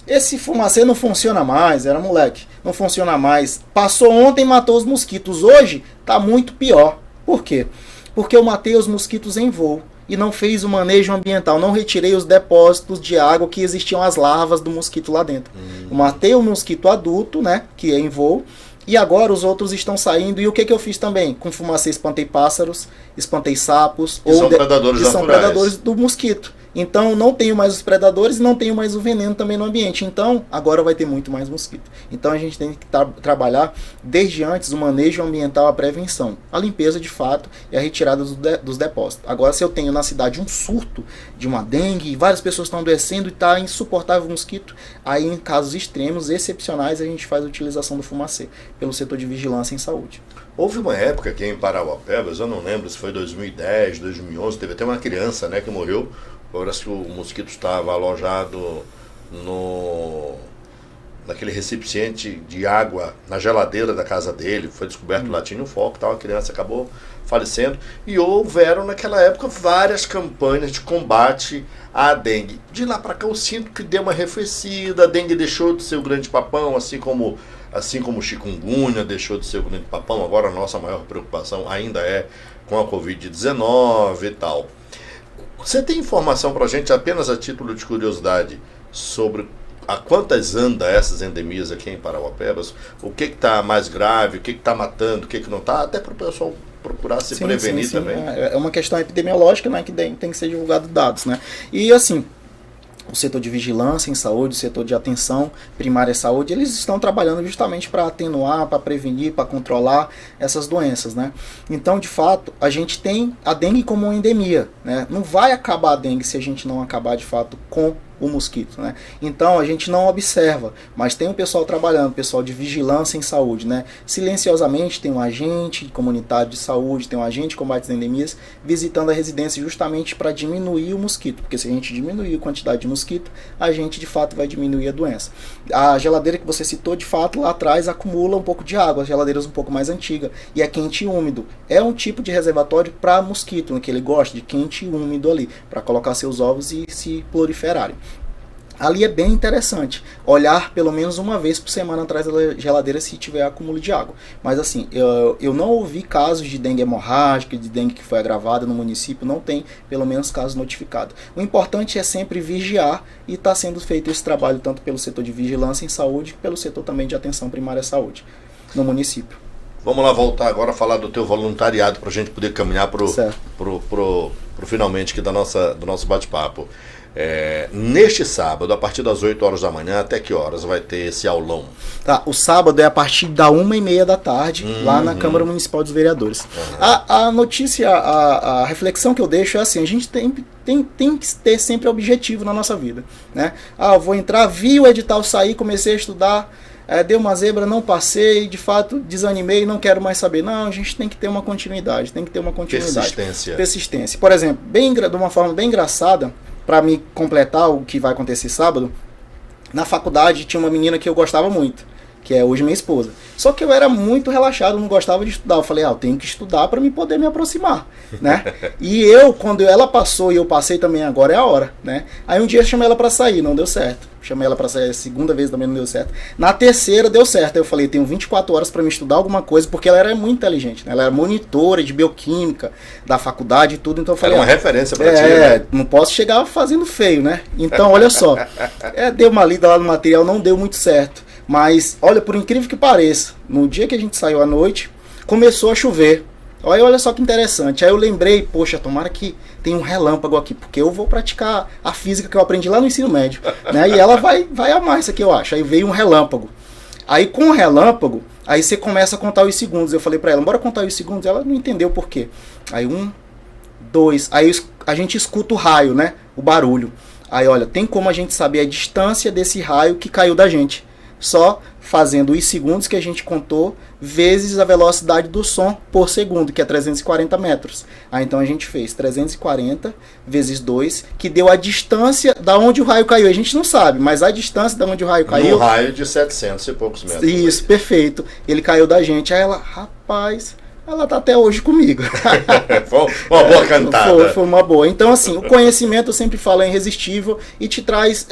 Speaker 2: Esse fumacê não funciona mais, era moleque, não funciona mais. Passou ontem e matou os mosquitos, hoje tá muito pior. Por quê? Porque eu matei os mosquitos em voo e não fiz o manejo ambiental, não retirei os depósitos de água que existiam as larvas do mosquito lá dentro. Eu matei o mosquito adulto, né, que é em voo, e agora os outros estão saindo. E o que eu fiz também? Com fumacê espantei pássaros, espantei sapos.
Speaker 1: São predadores naturais.
Speaker 2: São predadores do mosquito. Então não tenho mais os predadores e não tenho mais o veneno também no ambiente. Então agora vai ter muito mais mosquito. Então a gente tem que trabalhar desde antes o manejo ambiental, a prevenção, a limpeza de fato e a retirada dos depósitos. Agora, se eu tenho na cidade um surto de uma dengue e várias pessoas estão adoecendo e está insuportável o mosquito, aí em casos extremos, excepcionais, a gente faz a utilização do fumacê pelo setor de vigilância em saúde.
Speaker 1: Houve uma época aqui em Parauapebas, eu não lembro se foi 2010, 2011, teve até uma criança, né, que morreu. Parece que o mosquito estava alojado naquele recipiente de água na geladeira da casa dele. Foi descoberto lá, tinha um foco, tal, a criança acabou falecendo. E houveram naquela época várias campanhas de combate à dengue. De lá para cá eu sinto que deu uma arrefecida, a dengue deixou de ser o grande papão, assim como o chikungunya deixou de ser o grande papão. Agora a nossa maior preocupação ainda é com a Covid-19 e tal. Você tem informação para a gente, apenas a título de curiosidade, sobre a quantas anda essas endemias aqui em Parauapebas? O que está mais grave, o que está matando, o que não está? Até para o pessoal procurar se prevenir também.
Speaker 2: É uma questão epidemiológica, né, que tem que ser divulgado dados, né? E assim, o setor de vigilância em saúde, o setor de atenção primária à saúde, eles estão trabalhando justamente para atenuar, para prevenir, para controlar essas doenças, né? Então, de fato, a gente tem a dengue como uma endemia, né? Não vai acabar a dengue se a gente não acabar, de fato, com o mosquito, né? Então a gente não observa, mas tem um pessoal trabalhando, pessoal de vigilância em saúde, né? Silenciosamente tem um agente comunitário de saúde, tem um agente de combate às endemias visitando a residência justamente para diminuir o mosquito, porque se a gente diminuir a quantidade de mosquito, a gente de fato vai diminuir a doença. A geladeira que você citou, de fato, lá atrás acumula um pouco de água, as geladeiras um pouco mais antigas, e é quente e úmido. É um tipo de reservatório para mosquito, né, que ele gosta de quente e úmido ali, para colocar seus ovos e se proliferarem. Ali é bem interessante olhar pelo menos uma vez por semana atrás da geladeira se tiver acúmulo de água. Mas assim, eu não ouvi casos de dengue hemorrágica, de dengue que foi agravada no município, não tem pelo menos casos notificados. O importante é sempre vigiar e está sendo feito esse trabalho tanto pelo setor de vigilância em saúde, pelo setor também de atenção primária à saúde no município.
Speaker 1: Vamos lá voltar agora a falar do teu voluntariado para a gente poder caminhar pro finalmente aqui do nosso bate-papo. Neste sábado, a partir das 8 horas da manhã, até que horas vai ter esse aulão?
Speaker 2: Tá, o sábado é a partir da 1h30 da tarde, lá na Câmara Municipal dos Vereadores. A notícia, a reflexão que eu deixo é assim, a gente tem que ter sempre objetivo na nossa vida, né? Eu vou entrar, vi o edital sair, comecei a estudar, deu uma zebra, não passei, de fato desanimei, não quero mais saber. Não, a gente tem que ter uma continuidade, Persistência. Por exemplo, de uma forma bem engraçada, para me completar o que vai acontecer sábado, na faculdade tinha uma menina que eu gostava muito, que é hoje minha esposa. Só que eu era muito relaxado, não gostava de estudar. Eu falei, eu tenho que estudar para me poder me aproximar, né? E quando ela passou e eu passei também, agora é a hora, né? Aí um dia eu chamei ela para sair, não deu certo. Chamei ela para sair a segunda vez, também não deu certo. Na terceira deu certo. Aí eu falei, tenho 24 horas para me estudar alguma coisa, porque ela era muito inteligente, né? Ela era monitora de bioquímica da faculdade e tudo, então eu falei,
Speaker 1: era uma referência para ti, né?
Speaker 2: Não posso chegar fazendo feio, né? Então, olha só, dei uma lida lá no material, não deu muito certo. Mas, olha, por incrível que pareça, no dia que a gente saiu à noite, Começou a chover. Aí olha só que interessante. Aí eu lembrei, poxa, tomara que tenha um relâmpago aqui, porque eu vou praticar a física que eu aprendi lá no ensino médio, né? E ela vai amar isso aqui, eu acho. Aí veio um relâmpago. Aí com o relâmpago, aí você começa a contar os segundos. Eu falei pra ela, bora contar os segundos. Ela não entendeu por quê. Aí 1, 2, aí a gente escuta o raio, né? O barulho. Aí olha, tem como a gente saber a distância desse raio que caiu da gente. Só fazendo os segundos que a gente contou, vezes a velocidade do som por segundo, que é 340 metros. Aí então a gente fez 340 vezes 2, que deu a distância da onde o raio caiu. A gente não sabe, mas a distância da onde o raio caiu...
Speaker 1: No raio de 700 e poucos metros.
Speaker 2: Isso, perfeito. Ele caiu da gente. Aí ela, rapaz... Ela tá até hoje comigo.
Speaker 1: Foi uma boa cantada.
Speaker 2: Foi uma boa. Então, assim, o conhecimento, eu sempre falo, é irresistível e te traz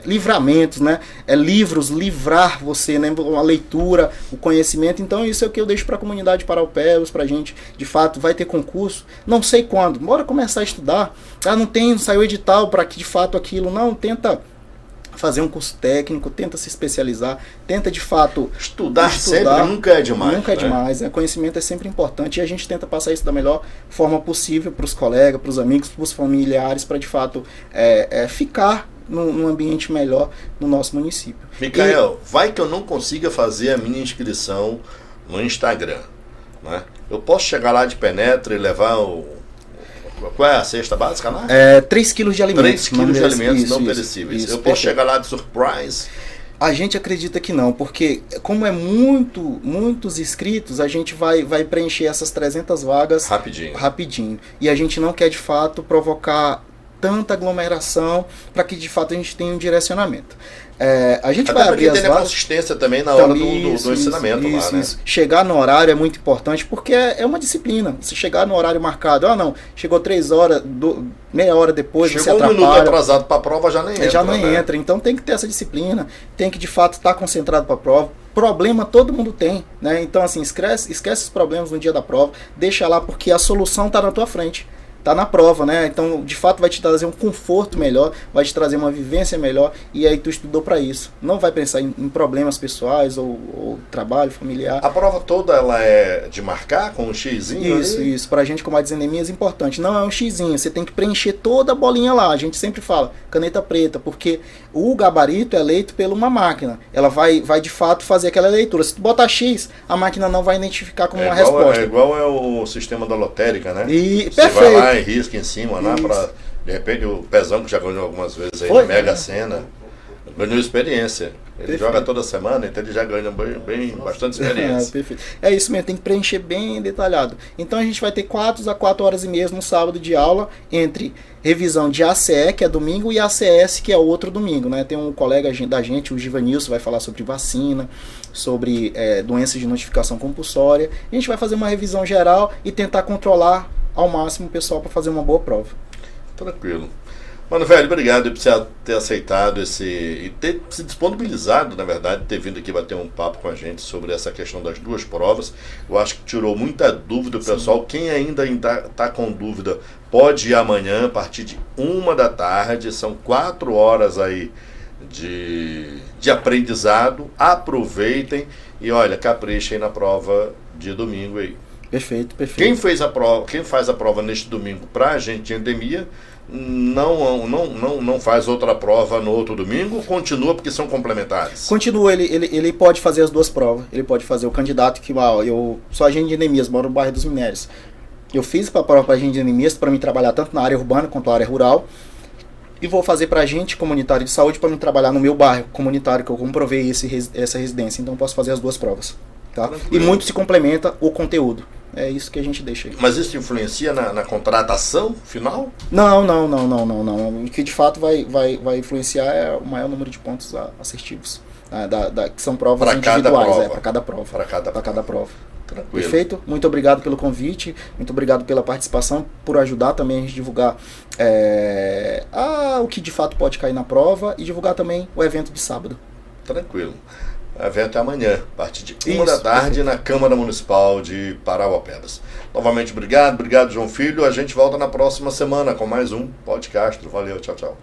Speaker 2: livramentos, né? Livros, livrar você, né? A leitura, o conhecimento. Então, isso é o que eu deixo para a comunidade Paraupebas, pra gente. De fato, vai ter concurso. Não sei quando. Bora começar a estudar. Ah, não saiu edital para que, de fato, aquilo. Não, tenta fazer um curso técnico, tenta se especializar, tenta de fato
Speaker 1: estudar sempre, nunca é demais.
Speaker 2: Nunca é demais, conhecimento é sempre importante e a gente tenta passar isso da melhor forma possível para os colegas, para os amigos, para os familiares, para de fato ficar num ambiente melhor no nosso município.
Speaker 1: Micael, vai que eu não consiga fazer a minha inscrição no Instagram, né? Eu posso chegar lá de penetra e levar qual é a cesta básica lá?
Speaker 2: 3 quilos de alimentos.
Speaker 1: 3 quilos de alimentos não perecíveis. Eu posso chegar lá de surprise?
Speaker 2: A gente acredita que não, porque como é muitos inscritos, a gente vai preencher essas 300 vagas rapidinho. E a gente não quer de fato provocar tanta aglomeração para que de fato a gente tenha um direcionamento. A gente vai abrir as vagas.
Speaker 1: Tem consistência também na hora do ensinamento lá, né?
Speaker 2: Chegar no horário é muito importante porque é uma disciplina. Se chegar no horário marcado, chegou 3 horas, meia hora depois, você atrapalha.
Speaker 1: Chegou 1 minuto atrasado para a prova, já nem entra.
Speaker 2: Já nem entra. Então tem que ter essa disciplina, tem que de fato estar concentrado para a prova. Problema todo mundo tem, né? Então assim, esquece os problemas no dia da prova, deixa lá porque a solução está na tua frente. Tá na prova, né? Então, de fato, vai te trazer um conforto melhor, vai te trazer uma vivência melhor, e aí tu estudou para isso. Não vai pensar em problemas pessoais ou trabalho familiar.
Speaker 1: A prova toda, ela é de marcar com um xizinho?
Speaker 2: Isso. Pra gente com mais disendemias é importante. Não é um xizinho, você tem que preencher toda a bolinha lá. A gente sempre fala, caneta preta, porque o gabarito é eleito por uma máquina. Ela vai de fato fazer aquela leitura. Se tu botar X, a máquina não vai identificar como uma resposta.
Speaker 1: É igual o sistema da lotérica, né?
Speaker 2: Perfeito.
Speaker 1: E risca em cima, né? Pra, de repente o Pezão, que já ganhou algumas vezes aí na Mega Sena, ganhou experiência. Ele joga toda semana, então ele já ganha bastante experiência.
Speaker 2: Perfeito. É isso mesmo, tem que preencher bem detalhado. Então a gente vai ter 4 a 4 horas e meia no sábado de aula, entre revisão de ACE, que é domingo, e ACS, que é outro domingo, né? Tem um colega da gente, o Givanilson, vai falar sobre vacina, sobre doenças de notificação compulsória. A gente vai fazer uma revisão geral e tentar controlar ao máximo o pessoal para fazer uma boa prova.
Speaker 1: Tranquilo. Mano, velho, obrigado por você ter aceitado e ter se disponibilizado, na verdade, ter vindo aqui bater um papo com a gente sobre essa questão das 2 provas. Eu acho que tirou muita dúvida do pessoal. Sim. Quem ainda está com dúvida pode ir amanhã a partir de 1 da tarde. São 4 horas aí de aprendizado. Aproveitem e olha, caprichem na prova de domingo aí.
Speaker 2: Perfeito.
Speaker 1: Quem faz a prova neste domingo para a gente de endemia não faz outra prova no outro domingo, continua porque são complementares?
Speaker 2: Continua, ele pode fazer as 2 provas. Ele pode fazer o candidato que eu sou agente de endemias, moro no bairro dos Minérios. Eu fiz para a prova para agente de endemias para me trabalhar tanto na área urbana quanto na área rural. E vou fazer para agente comunitário de saúde para me trabalhar no meu bairro comunitário, que eu comprovei essa residência. Então posso fazer as 2 provas. Tá? E muito se complementa o conteúdo. É isso que a gente deixa aí.
Speaker 1: Mas isso influencia na contratação final?
Speaker 2: Não. O que de fato vai influenciar é o maior número de pontos assertivos. Que são provas individuais. Para cada prova. Para cada prova.
Speaker 1: Tranquilo.
Speaker 2: Perfeito? Muito obrigado pelo convite. Muito obrigado pela participação, por ajudar também a gente divulgar o que de fato pode cair na prova e divulgar também o evento de sábado.
Speaker 1: Tranquilo. O evento é amanhã, a partir de 1 da tarde, na Câmara Municipal de Paraupebas. Novamente, obrigado, João Filho. A gente volta na próxima semana com mais um podcast. Valeu, tchau.